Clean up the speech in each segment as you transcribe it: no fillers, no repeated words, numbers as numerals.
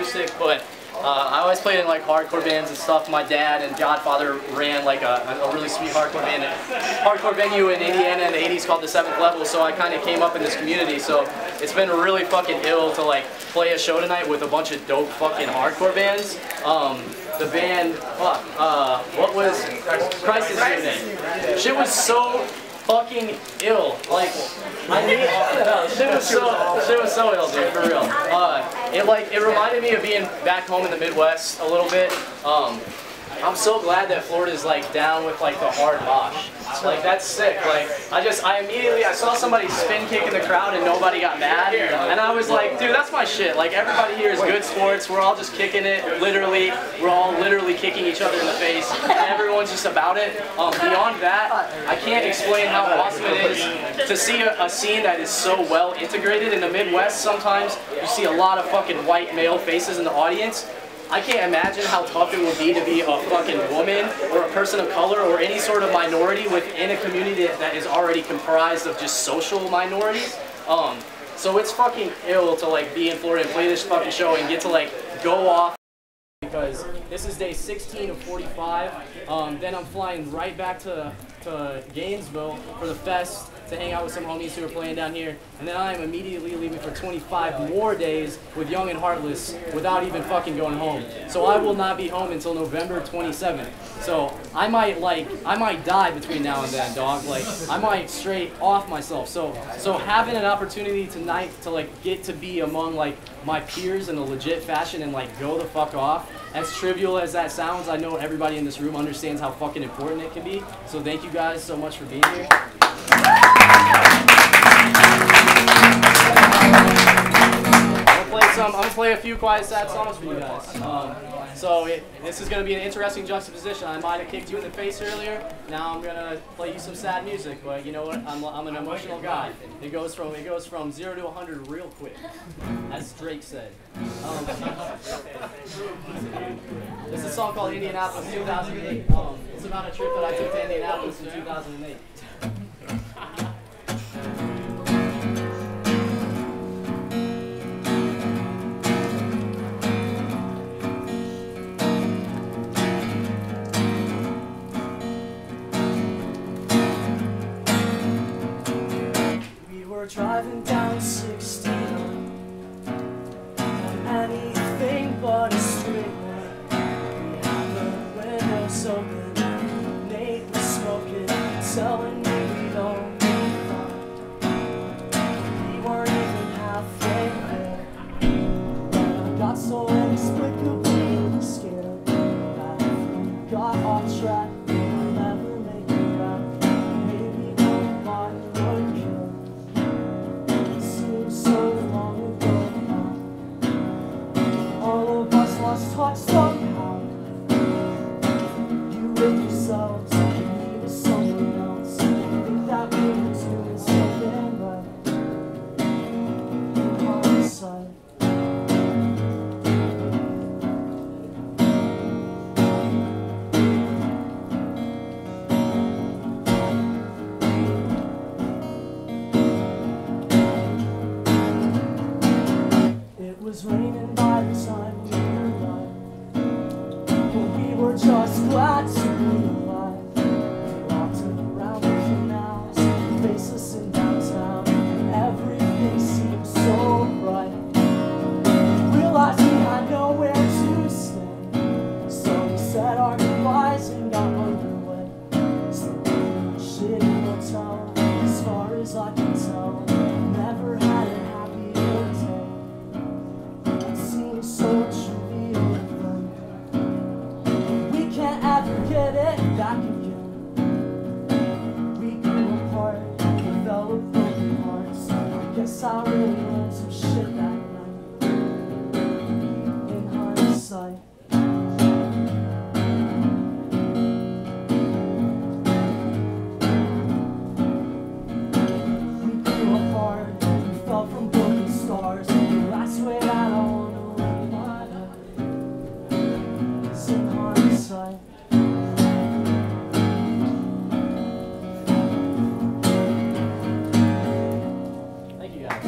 acoustic, but I always played in like hardcore bands and stuff. My dad and godfather ran like a really sweet hardcore venue in Indiana in the 80s called the 7th Level, so I kind of came up in this community. So it's been really fucking ill to like play a show tonight with a bunch of dope fucking hardcore bands. The band, what was Crisis Unit? Shit was so fucking ill. Like, shit was so ill, dude, for real. It reminded me of being back home in the Midwest a little bit. I'm so glad that Florida's like down with like the hard mosh. Like, that's sick. Like, I saw somebody spin kick in the crowd and nobody got mad, and I was like, dude, that's my shit. Like, everybody here is good sports. We're all just kicking it, literally. We're all literally kicking each other in the face, and everyone's just about it. Beyond that, I can't explain how awesome it is to see a scene that is so well integrated. In the Midwest, sometimes you see a lot of fucking white male faces in the audience. I can't imagine how tough it would be to be a fucking woman or a person of color or any sort of minority within a community that is already comprised of just social minorities. So it's fucking ill to like be in Florida and play this fucking show and get to like go off, because this is day 16 of 45. Then I'm flying right back to Gainesville for the fest to hang out with some homies who are playing down here, and then I am immediately leaving for 25 more days with Young and Heartless without even fucking going home. So I will not be home until November 27th. So I might die between now and then, dog. Like, I might straight off myself. So having an opportunity tonight to like get to be among like my peers in a legit fashion and like go the fuck off, as trivial as that sounds, I know everybody in this room understands how fucking important it can be. So thank you guys so much for being here. I'm gonna play a few quiet, sad songs for you guys. This is gonna be an interesting juxtaposition. I might have kicked you in the face earlier. Now I'm gonna play you some sad music, but you know what? I'm an emotional guy. It goes from 0 to 100 real quick, as Drake said. This is a song called Indianapolis 2008. It's about a trip that I took to Indianapolis in 2008. We're driving down 16 on anything but a straight line. We had the windows open, Nate was smoking, telling me we don't be fine. We weren't even halfway there, but I got so inexplicably scared that we got off track. I'll never make it back. Maybe nobody would care. So long ago now, all of us lost touch somehow. You with yourselves, and me with someone else. I think that we were doing something right in hindsight. It was raining by the time we arrived, but we were just glad to be alive. We walked around the canals, faceless in downtown, everything seemed so bright. We realized we had nowhere to stay, so we said our goodbyes and got underway. Sleeping in a shitty hotel, as far as I can tell, never had a happier day. So trivial, we can't ever get it back again. We grew apart, we fell with broken hearts. I guess I really learned some shit that night in hindsight. We grew apart, we fell from broken stars. The last way that I wanna in hindsight. Thank you guys.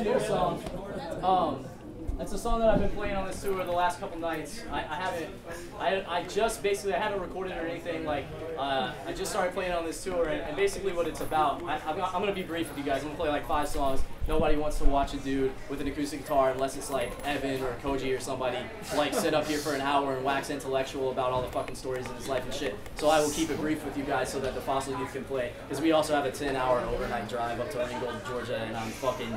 play a new song. It's a song that I've been playing on this tour the last couple nights. I haven't recorded it or anything. Like, I just started playing on this tour, and basically what it's about. I'm gonna be brief with you guys. I'm gonna play like 5 songs. Nobody wants to watch a dude with an acoustic guitar unless it's like Evan or Koji or somebody like sit up here for an hour and wax intellectual about all the fucking stories in his life and shit. So I will keep it brief with you guys so that the Fossil Youth can play. Because we also have a 10-hour overnight drive up to Ringgold, Georgia, and I'm fucking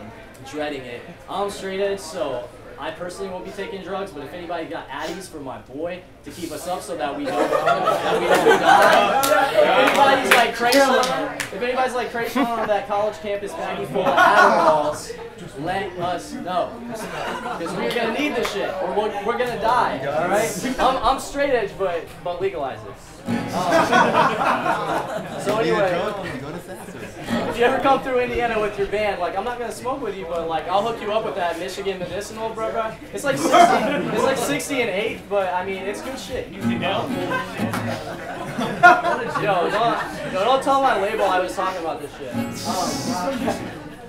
dreading it. I'm straight edge, so I personally won't be taking drugs, but if anybody got addies for my boy to keep us up so that we don't die. If anybody's like Krayshawn on that college campus baggie full of Adderalls, let us know. Because we're gonna need this shit, or we're gonna die. All right? I'm straight edge, but legalize it. So anyway, if you ever come through Indiana with your band, like I'm not gonna smoke with you, but like I'll hook you up with that Michigan medicinal, bro. It's like 60 and 8, but I mean it's good shit. Don't tell my label I was talking about this shit.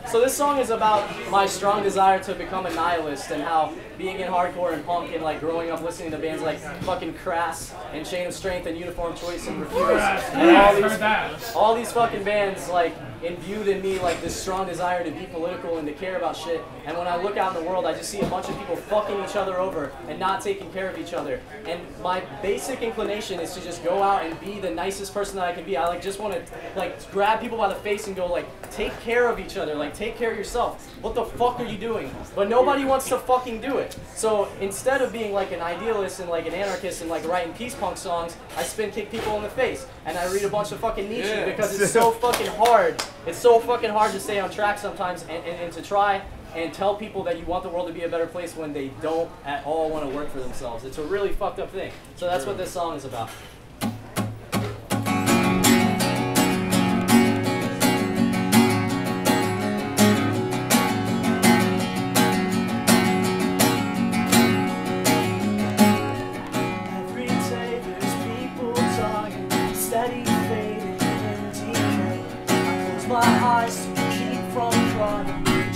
So this song is about my strong desire to become a nihilist and how being in hardcore and punk and like growing up listening to bands like fucking Crass and Chain of Strength and Uniform Choice and Refuse and all these fucking bands like imbued in me like this strong desire to be political and to care about shit. And when I look out in the world, I just see a bunch of people fucking each other over and not taking care of each other. And my basic inclination is to just go out and be the nicest person that I can be. I like just want to like grab people by the face and go like, take care of each other, like take care of yourself. What the fuck are you doing? But nobody wants to fucking do it. So instead of being like an idealist and like an anarchist and like writing peace punk songs, I spin kick people in the face and I read a bunch of fucking Nietzsche because it's so fucking hard. It's so fucking hard to stay on track sometimes and to try and tell people that you want the world to be a better place when they don't at all want to work for themselves. It's a really fucked up thing. So that's what this song is about.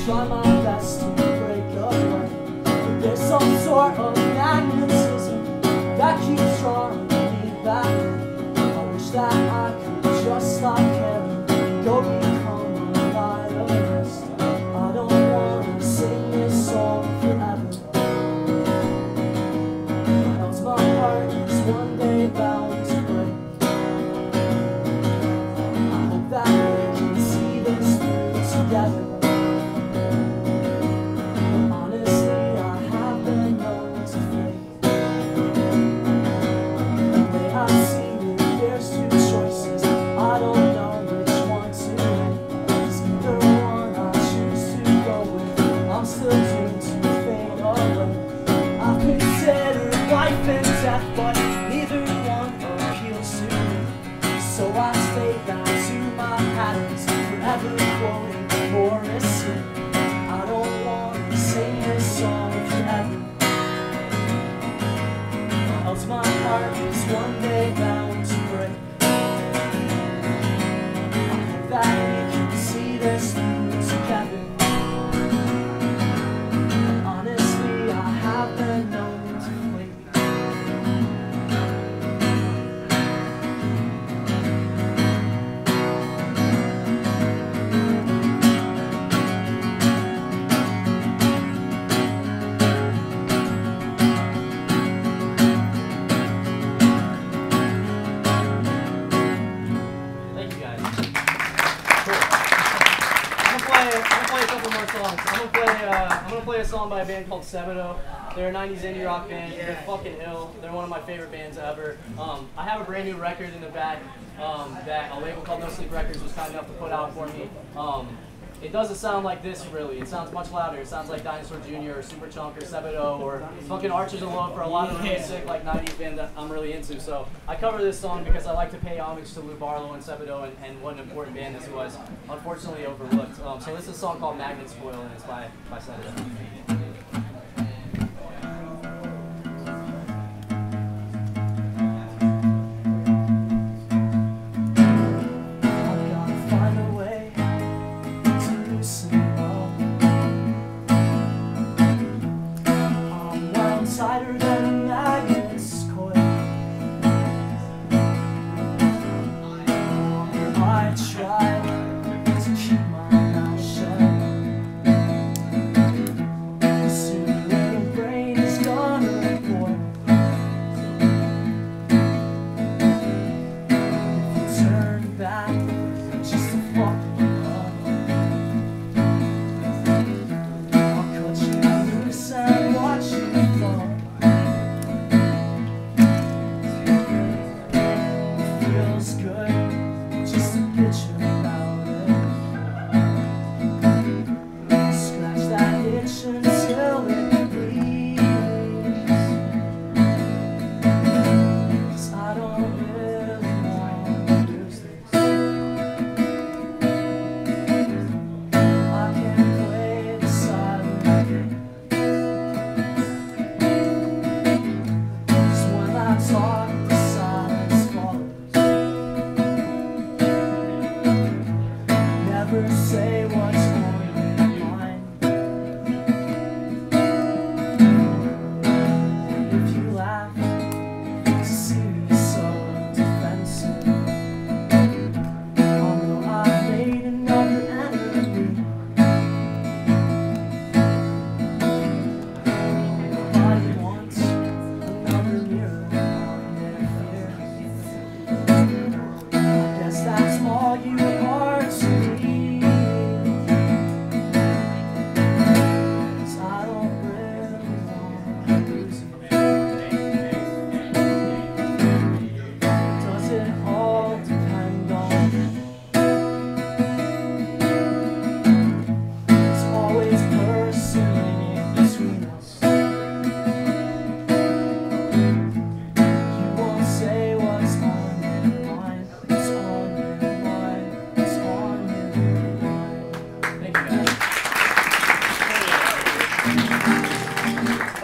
Try my best to break away, but there's some sort of magnetism that keeps drawing me back. I wish that I could just stop caring, go become a nihilist. I don't wanna sing this song forever, else my heart is one day bound to break. I hope that we can see this through together. But neither one appeals to me, so I stay down to my patterns, forever quoting Morrison. I don't want to sing this song forever, else my heart is one day bound to break. I hope that we can see this through together. Honestly, I have been known to wait. I'm gonna play a song by a band called Sebadoh. They're a 90s indie rock band. They're fucking ill. They're one of my favorite bands ever. I have a brand new record in the back that a label called No Sleep Records was kind enough to put out for me. It doesn't sound like this really. It sounds much louder. It sounds like Dinosaur Jr. or Superchunk or Sebadoh or fucking Archers Alone for a lot of really sick like 90s band that I'm really into. So I cover this song because I like to pay homage to Lou Barlow and Sebadoh and what an important band this was. Unfortunately overlooked. So this is a song called Magnet Spoil and it's by Sebadoh.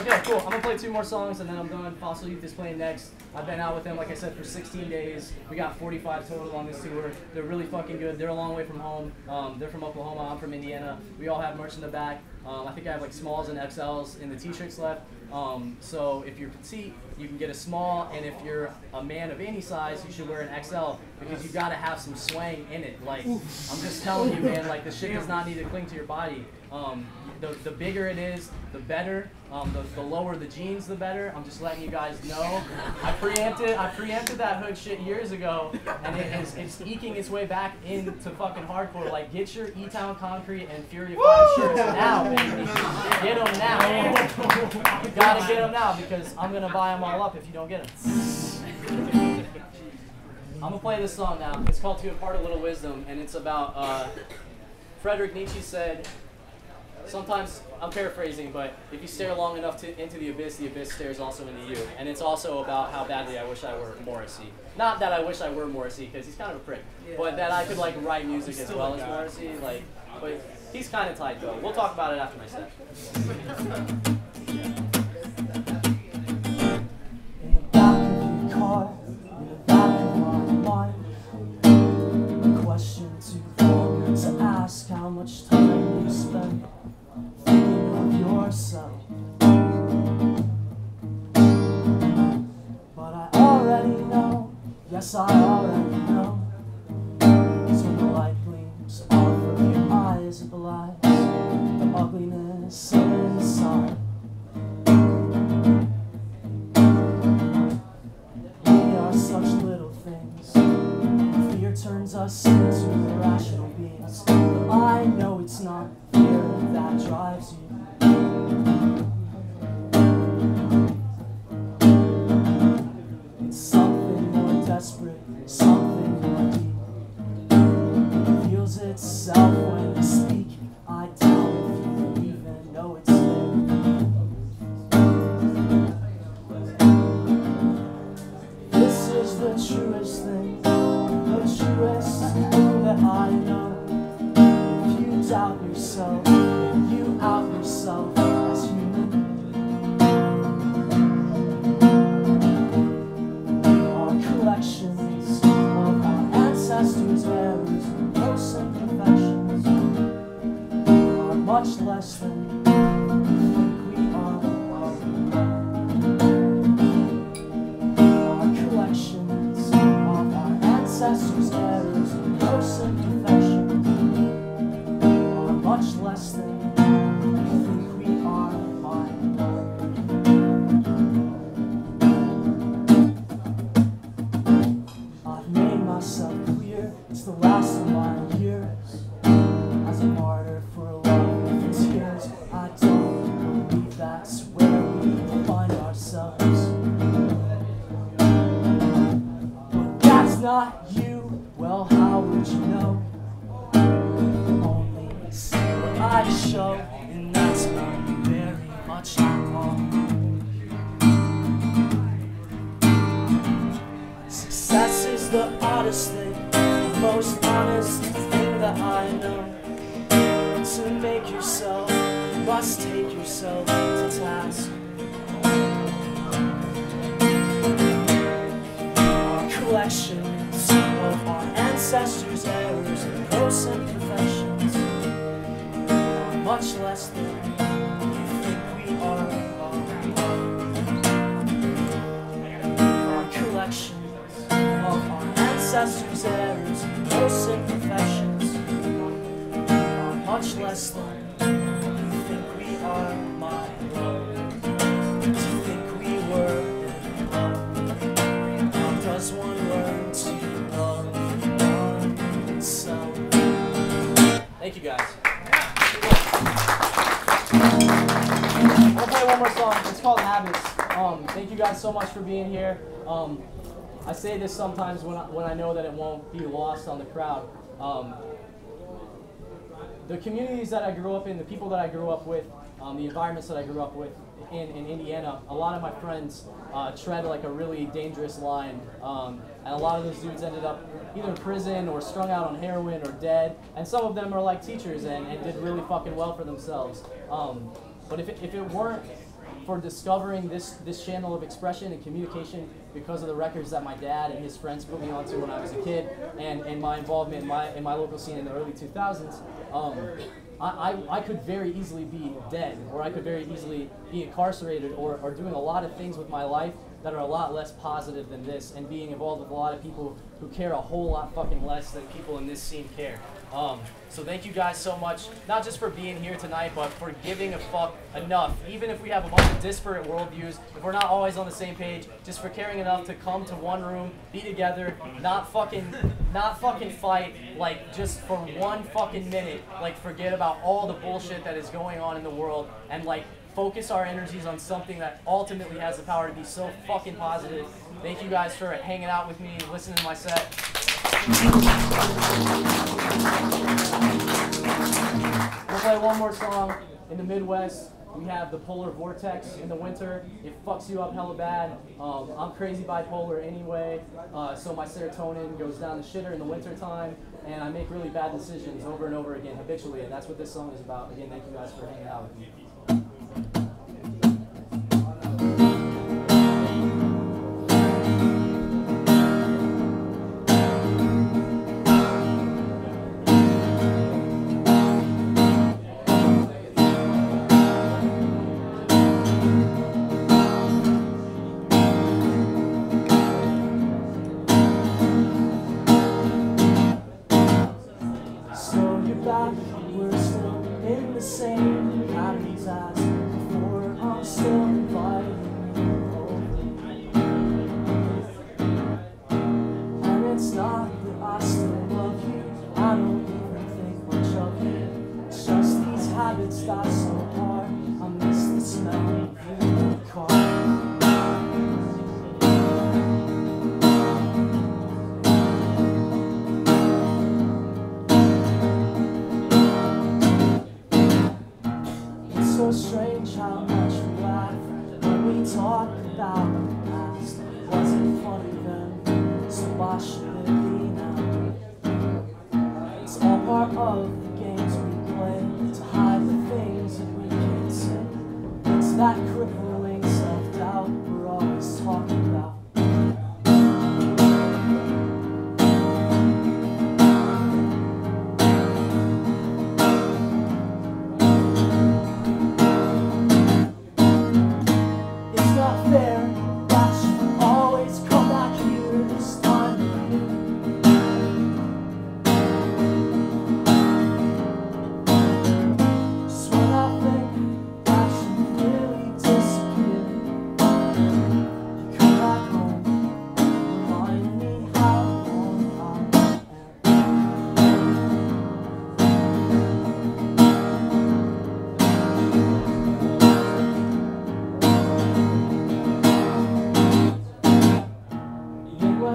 Okay, cool. I'm gonna play 2 more songs and then I'm done. Fossil Youth is playing next. I've been out with them, like I said, for 16 days. We got 45 total on this tour. They're really fucking good. They're a long way from home. They're from Oklahoma. I'm from Indiana. We all have merch in the back. I think I have like smalls and XLs in the t-shirts left. So if you're petite, you can get a small, and if you're a man of any size, you should wear an XL because you gotta have some swang in it. Like, I'm just telling you, man, like, the shit does not need to cling to your body. The bigger it is, the better. The lower the jeans, the better. I'm just letting you guys know. I preempted that hood shit years ago, and it's eking its way back into fucking hardcore. Like, get your E-Town Concrete and Fury 5 shirts now, baby. Get them now. You gotta get them now because I'm gonna buy them all up if you don't get them. I'm gonna play this song now. It's called To Impart a Little Wisdom, and it's about Friedrich Nietzsche said, sometimes, I'm paraphrasing, but if you stare long enough into the abyss stares also into you. And it's also about how badly I wish I were Morrissey. Not that I wish I were Morrissey, because he's kind of a prick, but that I could like write music as well as Morrissey. Like, but he's kind of tight though. We'll talk about it after my set. In the back of your car, in the back of my mind, a question too vulgar to ask: how much time you spend thinking of yourself. But I already know, yes I already know, so the light gleams off of your eyes, it belies the ugliness inside. We are such little things, fear turns us into irrational beings. But I know it's not fear that drives you. It's something more desperate, something more deep. It feels itself when you speak. I doubt if you even know it's there. This is the truest thing, the truest thing that I know. If you doubt yourself, if you out yourself as human, our collections of our ancestors' errors, gross imperfections are much less than you think we are. Our collections of our ancestors' errors, gross imperfections are much less than you think we are. I've made myself clear, it's the last of my years as a martyr for a love and tears. I don't believe that's where we find ourselves. But that's not you, well how would you know? Only see what I show, and that's not very much at all. Success is the oddest thing, the most honest thing that I know. To make yourself, you must take yourself to task. Our collections of our ancestors' errors and gross imperfections are much less than you think we are. Our collections of our ancestors' errors and gross imperfections are much less than you think we are. My love, to think we were in love. How does one learn to love oneself? Thank you guys. I'll play one more song. It's called Habits. Thank you guys so much for being here. I say this sometimes when I know that it won't be lost on the crowd. The communities that I grew up in, the people that I grew up with, the environments that I grew up with in Indiana, a lot of my friends tread like a really dangerous line. And a lot of those dudes ended up either in prison or strung out on heroin or dead. And some of them are like teachers and did really fucking well for themselves. But if it weren't for discovering this channel of expression and communication because of the records that my dad and his friends put me onto when I was a kid, and my involvement in my local scene in the early 2000s, I could very easily be dead, or I could very easily be incarcerated, or doing a lot of things with my life that are a lot less positive than this, and being involved with a lot of people who care a whole lot fucking less than people in this scene care. So thank you guys so much, not just for being here tonight, but for giving a fuck enough, even if we have a bunch of disparate worldviews, if we're not always on the same page, just for caring enough to come to one room, be together, not fucking fight, like, just for one fucking minute, like, forget about all the bullshit that is going on in the world, and, like, focus our energies on something that ultimately has the power to be so fucking positive. Thank you guys for hanging out with me, listening to my set. We'll play one more song. In the Midwest, we have the polar vortex in the winter. It fucks you up hella bad. I'm crazy bipolar anyway, so my serotonin goes down the shitter in the winter time, and I make really bad decisions over and over again habitually, and that's what this song is about. Again, thank you guys for hanging out with me. We're still in the same patterns as before. I'm still inviting you over. And it's not that I still love you, I don't even think much of you. It's just these habits die so hard. I miss the smell of you in the car. So strange how much we laugh when we talk about the past. Wasn't funny then, so why should it be now? It's all part of the games we play to hide the things that we can't say. It's that crippling self-doubt we're always talking about.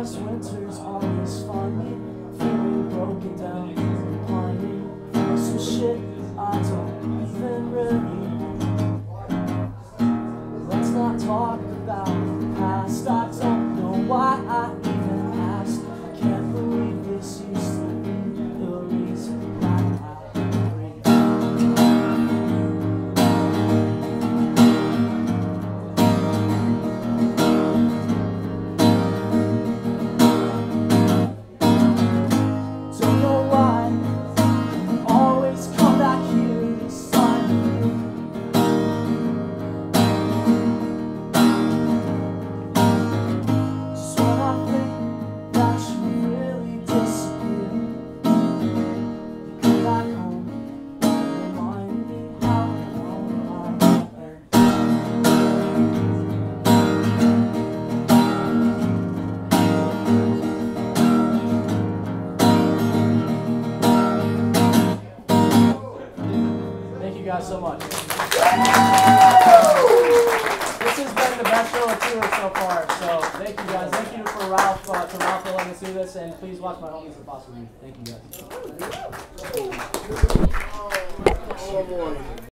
Winter's always funny, feeling broken down, pining for some shit I don't even really want. Let's not talk about the past, I don't know why I even asked. I can't believe this used to be the reason that I breathe. So much. This has been the best show of tour so far, so thank you guys. Thank you to Ralph for letting us do this, and please watch my homies at Possible. Thank you guys.